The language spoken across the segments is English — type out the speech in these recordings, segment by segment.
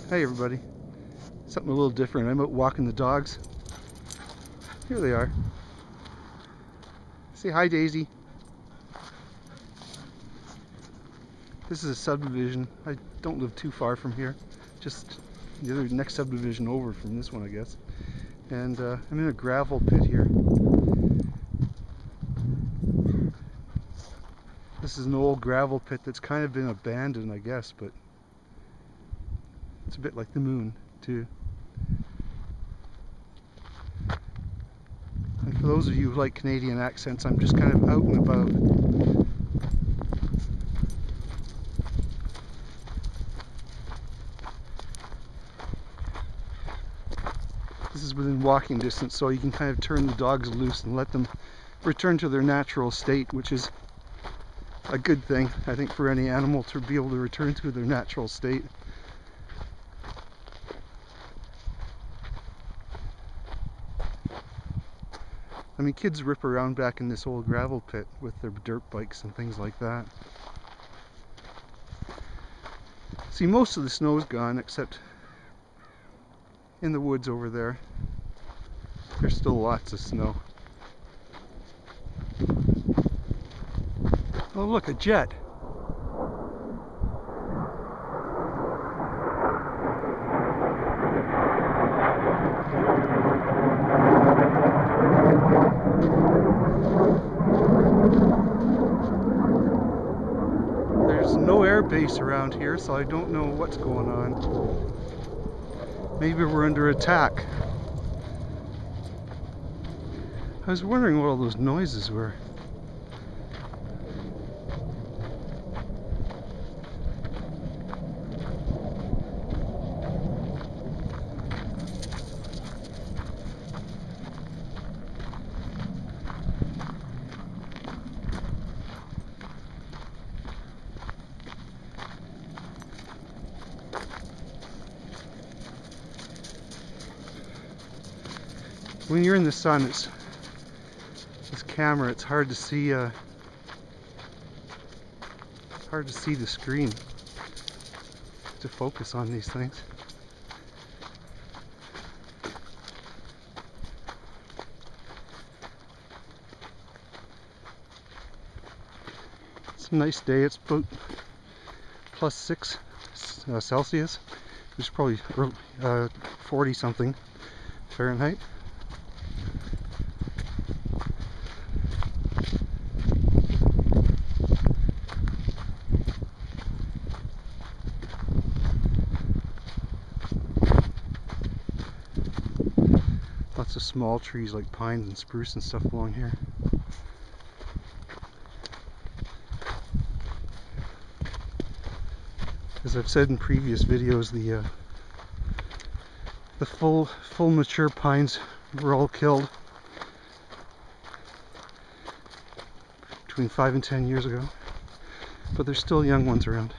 Hey everybody, something a little different. I'm out walking the dogs. Here they are. Say hi, Daisy. This is a subdivision. I don't live too far from here, just the other next subdivision over from this one, I guess. And I'm in a gravel pit here. This is an old gravel pit that's kind of been abandoned, I guess, but it's a bit like the moon too. And for those of you who like Canadian accents, I'm just kind of out and about. This is within walking distance, so you can kind of turn the dogs loose and let them return to their natural state, which is a good thing, I think, for any animal to be able to return to their natural state. I mean, kids rip around back in this old gravel pit with their dirt bikes and things like that. See, most of the snow's gone, except in the woods over there. There's still lots of snow. Oh look, a jet! There's no air base around here, so I don't know what's going on. Maybe we're under attack. I was wondering what all those noises were. When you're in the sun, this camera, it's hard to see the screen to focus on these things. It's a nice day. It's about +6 Celsius, which is probably 40 something Fahrenheit. Lots of small trees like pines and spruce and stuff along here. As I've said in previous videos, the full mature pines were all killed between 5 and 10 years ago, but there's still young ones around.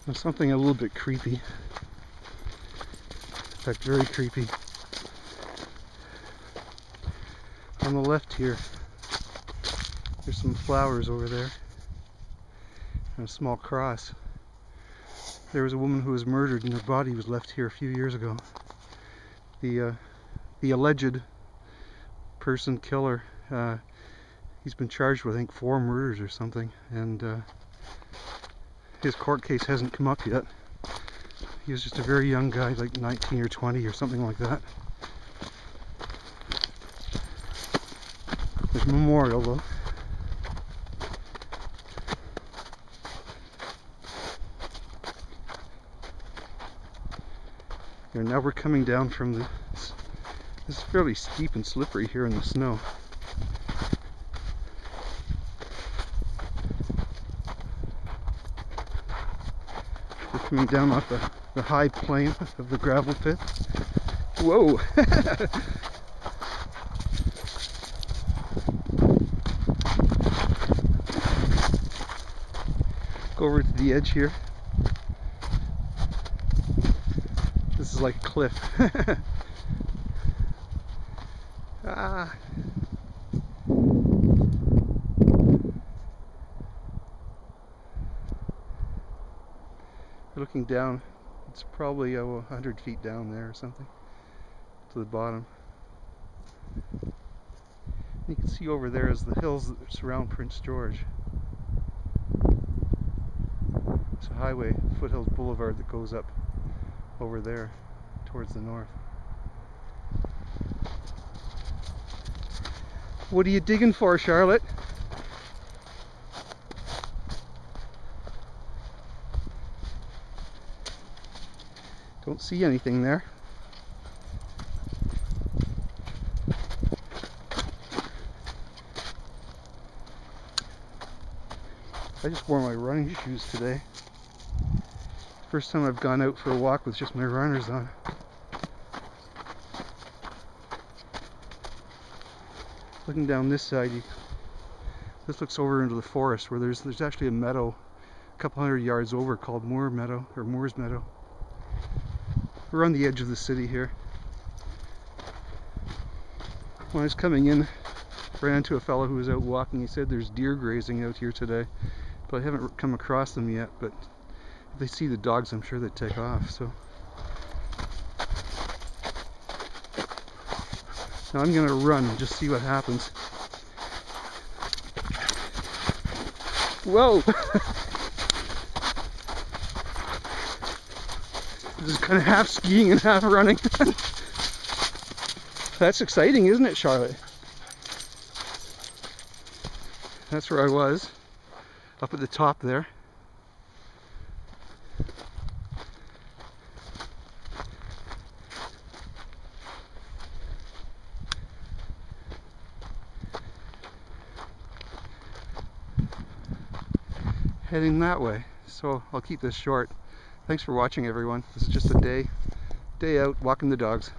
There's something a little bit creepy. In fact, very creepy. On the left here, there's some flowers over there and a small cross. There was a woman who was murdered and her body was left here a few years ago. The alleged person killer, he's been charged with, I think, 4 murders or something, and his court case hasn't come up yet. He was just a very young guy, like 19 or 20 or something like that. There's a memorial though. And now we're coming down from this is fairly steep and slippery here in the snow. Just coming down off the high plane of the gravel pit. Whoa! Go over to the edge here. This is like a cliff. Ah. Looking down, it's probably 100 feet down there or something to the bottom. You can see over there is the hills that surround Prince George. It's a highway, Foothills Boulevard, that goes up over there towards the north. What are you digging for, Charlotte? Don't see anything there. I just wore my running shoes today. First time I've gone out for a walk with just my runners on. Looking down this side, this looks over into the forest where there's actually a meadow a couple hundred yards over called Moore Meadow, or Moore's Meadow. We're on the edge of the city here. When I was coming in, ran into a fellow who was out walking. He said there's deer grazing out here today, but I haven't come across them yet. But if they see the dogs, I'm sure they'd take off. So now I'm gonna run and just see what happens. Whoa! This is kind of half skiing and half running. That's exciting, isn't it, Charlotte? That's where I was, up at the top there. Heading that way, so I'll keep this short. Thanks for watching, everyone. This is just a day out walking the dogs.